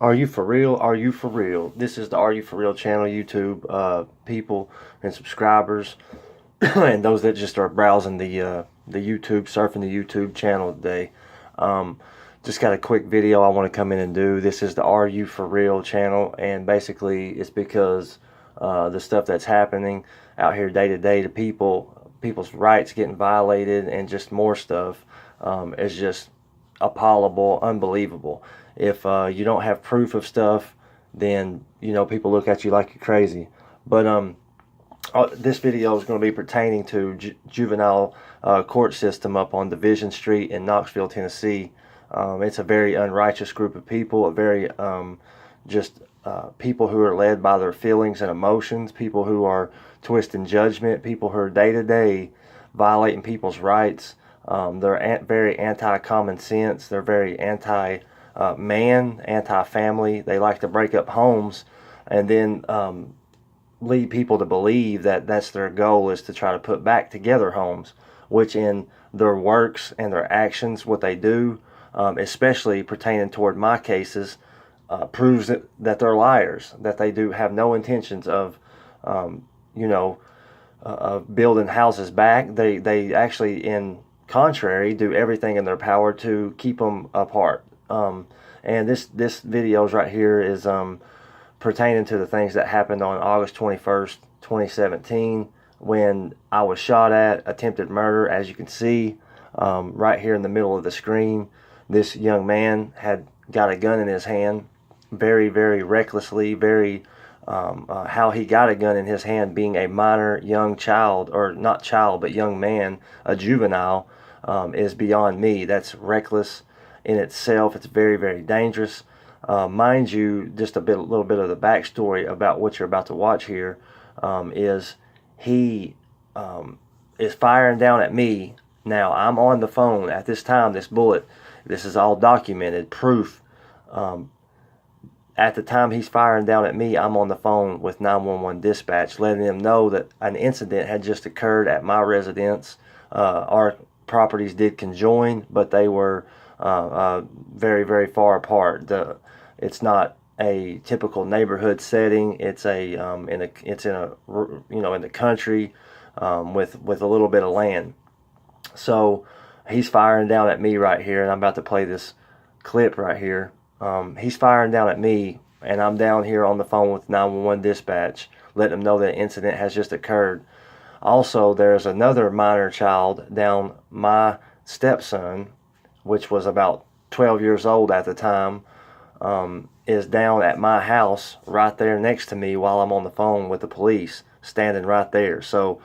Are you for real? Are you for real? This is the Are You For Real channel, YouTube people and subscribers, and those that just are browsing the YouTube, surfing the YouTube channel today. Um, just got a quick video I want to come in and do. This is the Are You For Real channel, and basically it's because the stuff that's happening out here day to day to people's rights getting violated, and just more stuff is just appallable, unbelievable. If you don't have proof of stuff, then people look at you like you're crazy. But this video is going to be pertaining to juvenile court system up on Division Street in Knoxville, Tennessee. It's a very unrighteous group of people, a very just people who are led by their feelings and emotions, people who are twisting judgment, people who are day to day violating people's rights. They're very anti-common sense. They're very anti-man, anti-family. They like to break up homes and then lead people to believe that that's their goal, is to try to put back together homes, which in their works and their actions, what they do, especially pertaining toward my cases, proves that they're liars, that they do have no intentions of, of building houses back. They actually, in contrary, do everything in their power to keep them apart. And this video right here is pertaining to the things that happened on August 21st, 2017, when I was shot at, attempted murder. As you can see, right here in the middle of the screen, this young man had got a gun in his hand, very, very recklessly, very how he got a gun in his hand, being a minor young child, or not child, but young man, a juvenile, is beyond me. That's reckless in itself. It's very, very dangerous. Mind you, just a little bit of the backstory about what you're about to watch here, is he is firing down at me. Now, I'm on the phone at this time. This is all documented, proof. At the time he's firing down at me, I'm on the phone with 911 dispatch, letting them know that an incident had just occurred at my residence. Our properties did conjoin, but they were very, very far apart. It's not a typical neighborhood setting. It's in the country, with a little bit of land. So he's firing down at me right here, and I'm about to play this clip right here. He's firing down at me, and I'm down here on the phone with 911 dispatch, letting them know that an incident has just occurred. Also, there's another minor child down, my stepson, which was about 12 years old at the time, is down at my house right there next to me while I'm on the phone with the police, standing right there. So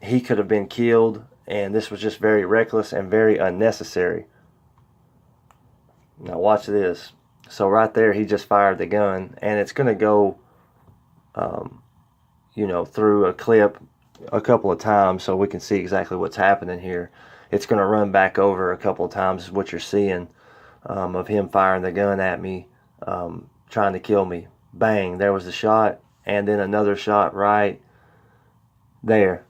he could have been killed, and this was just very reckless and very unnecessary. Now watch this. So right there, he just fired the gun, and it's going to go, through a clip a couple of times so we can see exactly what's happening here. It's going to run back over a couple of times, is what you're seeing, of him firing the gun at me, trying to kill me. Bang, there was the shot, and then another shot right there.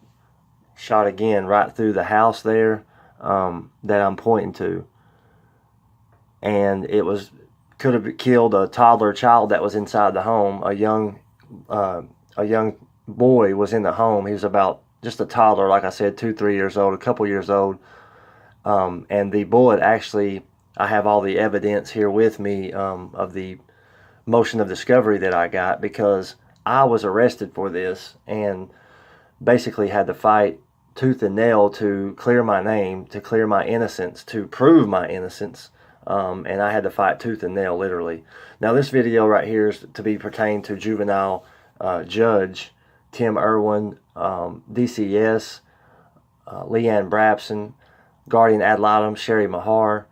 Shot again right through the house there, that I'm pointing to. And it could have killed a toddler child that was inside the home. A young boy was in the home. He was about just a toddler, like I said, 2-3 years old, a couple years old. And the bullet, actually, I have all the evidence here with me, of the motion of discovery that I got, because I was arrested for this and basically had to fight tooth and nail to clear my name, to clear my innocence, to prove my innocence. And I had to fight tooth and nail, literally. Now, this video right here is to be pertained to juvenile judge Tim Irwin, DCS, Leanne Brabson, guardian ad litem Sherry Mahar,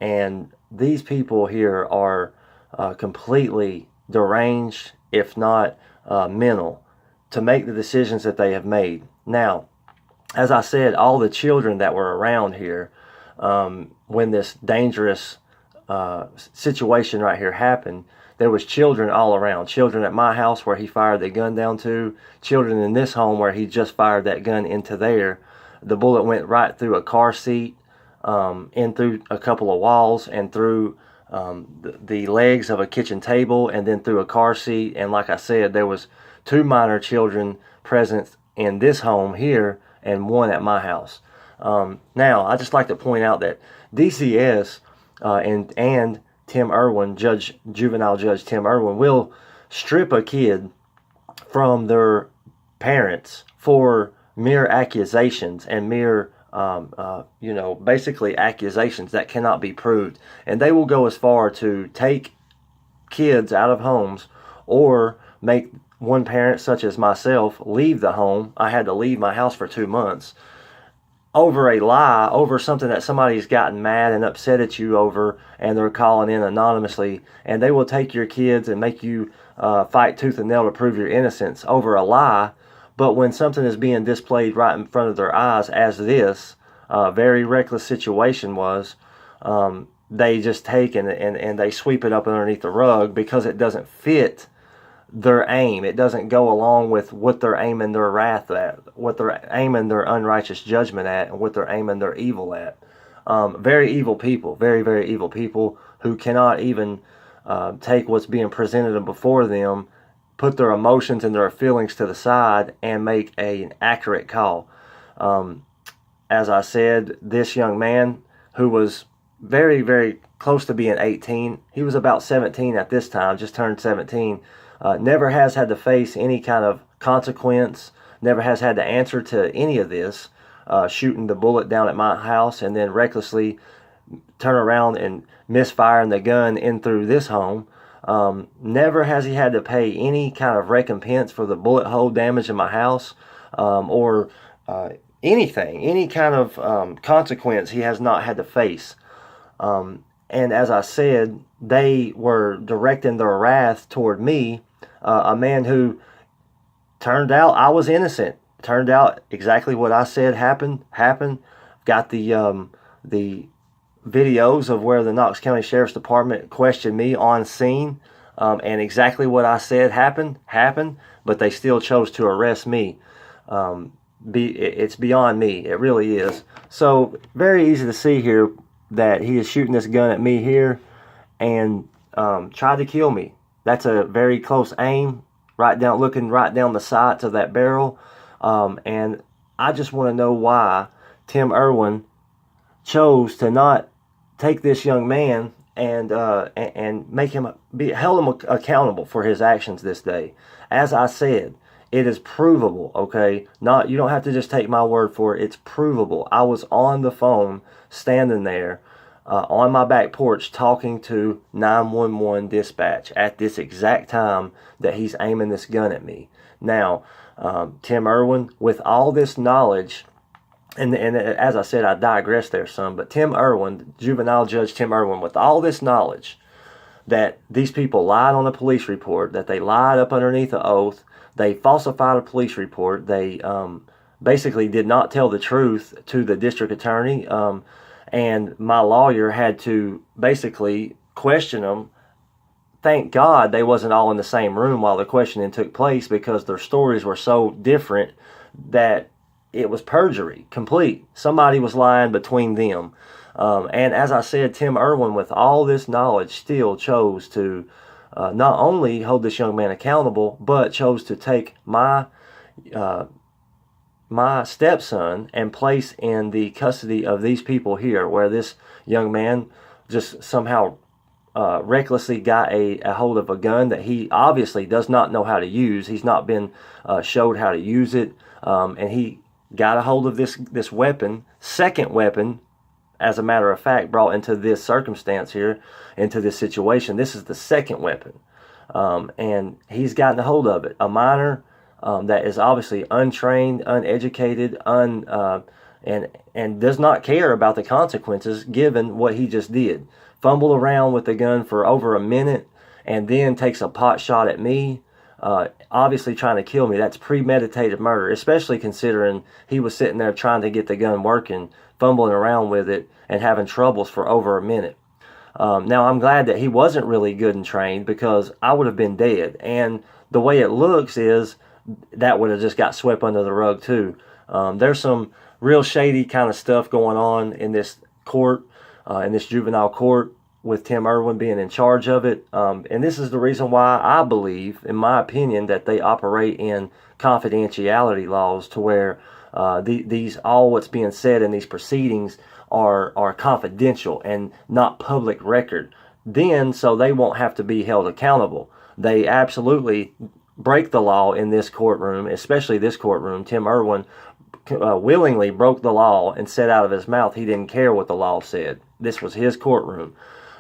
and these people here are completely deranged, if not mental, to make the decisions that they have made. Now, as I said, all the children that were around here, when this dangerous situation right here happened, there was children all around. Children at my house where he fired the gun down to, children in this home where he just fired that gun into there. The bullet went right through a car seat, in through a couple of walls, and through the legs of a kitchen table and then through a car seat. And like I said, there was 2 minor children present in this home here and 1 at my house. Now, I just like to point out that DCS and Tim Irwin, juvenile judge Tim Irwin, will strip a kid from their parents for mere accusations and mere basically accusations that cannot be proved. And they will go as far to take kids out of homes or make one parent, such as myself, leave the home. I had to leave my house for 2 months over a lie, over something that somebody's gotten mad and upset at you over, and they're calling in anonymously, and they will take your kids and make you fight tooth and nail to prove your innocence over a lie. But when something is being displayed right in front of their eyes, as this very reckless situation was, they just take and they sweep it up underneath the rug because it doesn't fit their aim. It doesn't go along with what they're aiming their wrath at, what they're aiming their unrighteous judgment at, and what they're aiming their evil at. Very evil people, very, very evil people who cannot even take what's being presented before them, put their emotions and their feelings to the side, and make an accurate call. As I said, this young man, who was very, very close to being 18, he was about 17 at this time, just turned 17, never has had to face any kind of consequence, never has had to answer to any of this, shooting the bullet down at my house and then recklessly turn around and misfiring the gun in through this home. Never has he had to pay any kind of recompense for the bullet hole damage in my house, or anything, any kind of consequence he has not had to face. And as I said, they were directing their wrath toward me, a man who turned out I was innocent. Turned out exactly what I said happened. Got the videos of where the Knox County Sheriff's Department questioned me on scene, and exactly what I said happened, but they still chose to arrest me. It's beyond me. It really is. So very easy to see here that he is shooting this gun at me here and tried to kill me. That's a very close aim, looking right down the sights of that barrel. And I just want to know why Tim Irwin chose to not take this young man and make him held him accountable for his actions this day. As I said, it is provable, okay? You don't have to just take my word for it. It's provable. I was on the phone, standing there on my back porch, talking to 911 dispatch at this exact time that he's aiming this gun at me. Now, Tim Irwin, with all this knowledge, and as I said, I digress there some, but Tim Irwin, juvenile judge Tim Irwin, with all this knowledge that these people lied on a police report, that they lied up underneath the oath, they falsified a police report, they basically did not tell the truth to the district attorney, and my lawyer had to basically question them. Thank God they wasn't all in the same room while the questioning took place, because their stories were so different that it was perjury, complete. Somebody was lying between them. And as I said, Tim Irwin, with all this knowledge, still chose to not only hold this young man accountable, but chose to take my stepson and place in the custody of these people here, where this young man just somehow recklessly got a hold of a gun that he obviously does not know how to use. He's not been showed how to use it, and he got a hold of this weapon, second weapon, as a matter of fact, brought into this circumstance here, into this situation. This is the second weapon, and he's gotten a hold of it. A minor that is obviously untrained, uneducated, and does not care about the consequences given what he just did. Fumbled around with the gun for over a minute and then takes a pot shot at me, obviously trying to kill me. That's premeditated murder, especially considering he was sitting there trying to get the gun working, fumbling around with it, and having troubles for over a minute. Now, I'm glad that he wasn't really good and trained, because I would have been dead. And the way it looks is that would have just got swept under the rug too. There's some real shady kind of stuff going on in this court, in this juvenile court. with Tim Irwin being in charge of it. And this is the reason why I believe, in my opinion, that they operate in confidentiality laws, to where these all what's being said in these proceedings are confidential and not public record. Then, so they won't have to be held accountable. They absolutely break the law in this courtroom, especially this courtroom. Tim Irwin willingly broke the law and said out of his mouth he didn't care what the law said. This was his courtroom.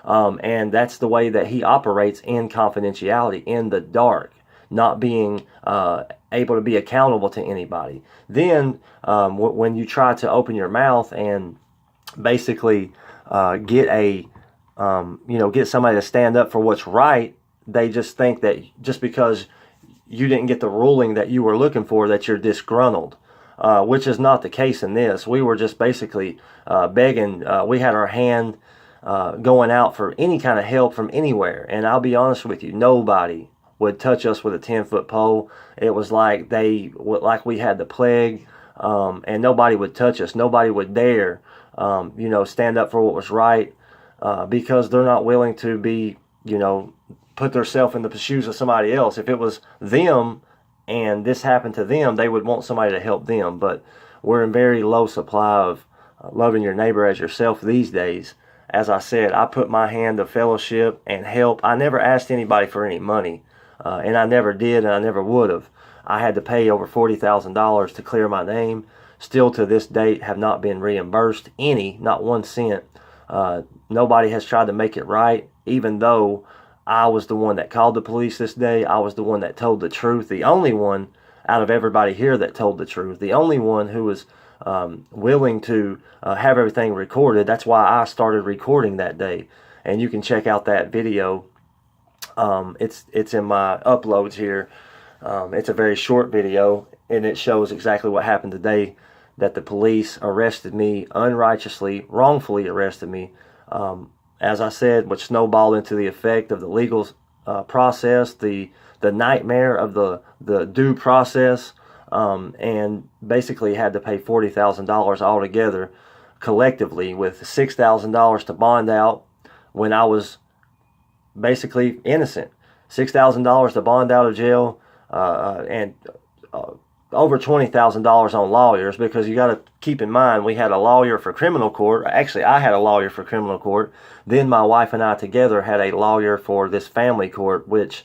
And that's the way that he operates, in confidentiality, in the dark, not being able to be accountable to anybody. Then when you try to open your mouth and basically get get somebody to stand up for what's right, they just think that just because you didn't get the ruling that you were looking for, that you're disgruntled, which is not the case in this. We were just basically begging. We had our hand going out for any kind of help from anywhere. And I'll be honest with you, nobody would touch us with a 10-foot pole. It was like we had the plague, and nobody would touch us. Nobody would dare, stand up for what was right, because they're not willing to be, put themselves in the shoes of somebody else. If it was them and this happened to them, they would want somebody to help them. But we're in very low supply of loving your neighbor as yourself these days. As I said, I put my hand to fellowship and help. I never asked anybody for any money, and I never did, and I never would have. I had to pay over $40,000 to clear my name. Still to this date have not been reimbursed not 1 cent. Nobody has tried to make it right, even though I was the one that called the police this day. I was the one that told the truth. The only one out of everybody here that told the truth. The only one who was willing to have everything recorded. That's why I started recording that day. And you can check out that video. It's in my uploads here. It's a very short video, and it shows exactly what happened today, that the police arrested me unrighteously, wrongfully arrested me. As I said, which snowballed into the effect of the legal process, the nightmare of the due process, and basically had to pay $40,000 altogether, collectively, with $6,000 to bond out when I was basically innocent. $6,000 to bond out of jail, and over $20,000 on lawyers, because you got to keep in mind, we had a lawyer for criminal court. Actually, I had a lawyer for criminal court. Then my wife and I together had a lawyer for this family court, which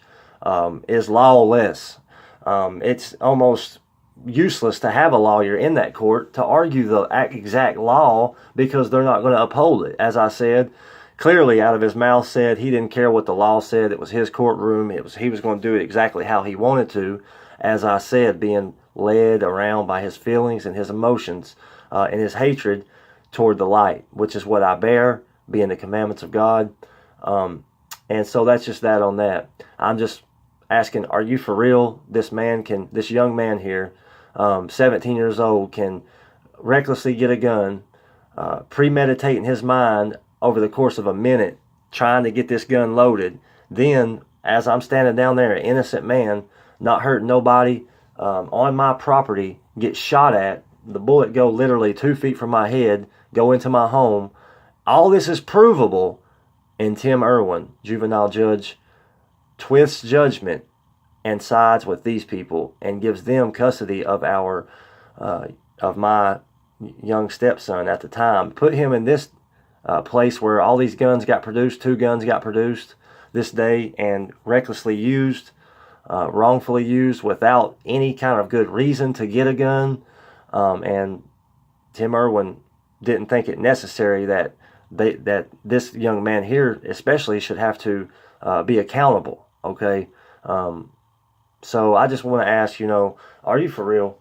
is lawless. It's almost useless to have a lawyer in that court to argue the exact law, because they're not going to uphold it. As I said, clearly out of his mouth said he didn't care what the law said. It was his courtroom. He was going to do it exactly how he wanted to. As I said, being led around by his feelings and his emotions, and his hatred toward the light, which is what I bear, being the commandments of God. And so that's just that on that. I'm just asking, are you for real? This young man here, 17 years old, can recklessly get a gun, premeditate in his mind over the course of a minute, trying to get this gun loaded. Then, as I'm standing down there, an innocent man, not hurting nobody, on my property, get shot at, the bullet go literally 2 feet from my head, go into my home. All this is provable, and Tim Irwin, juvenile judge, twists judgment and sides with these people and gives them custody of my young stepson at the time. Put him in this place where all these guns got produced. 2 guns got produced this day, and recklessly used, wrongfully used, without any kind of good reason to get a gun. And Tim Irwin didn't think it necessary that this young man here especially should have to be accountable. Okay, so I just want to ask, are you for real?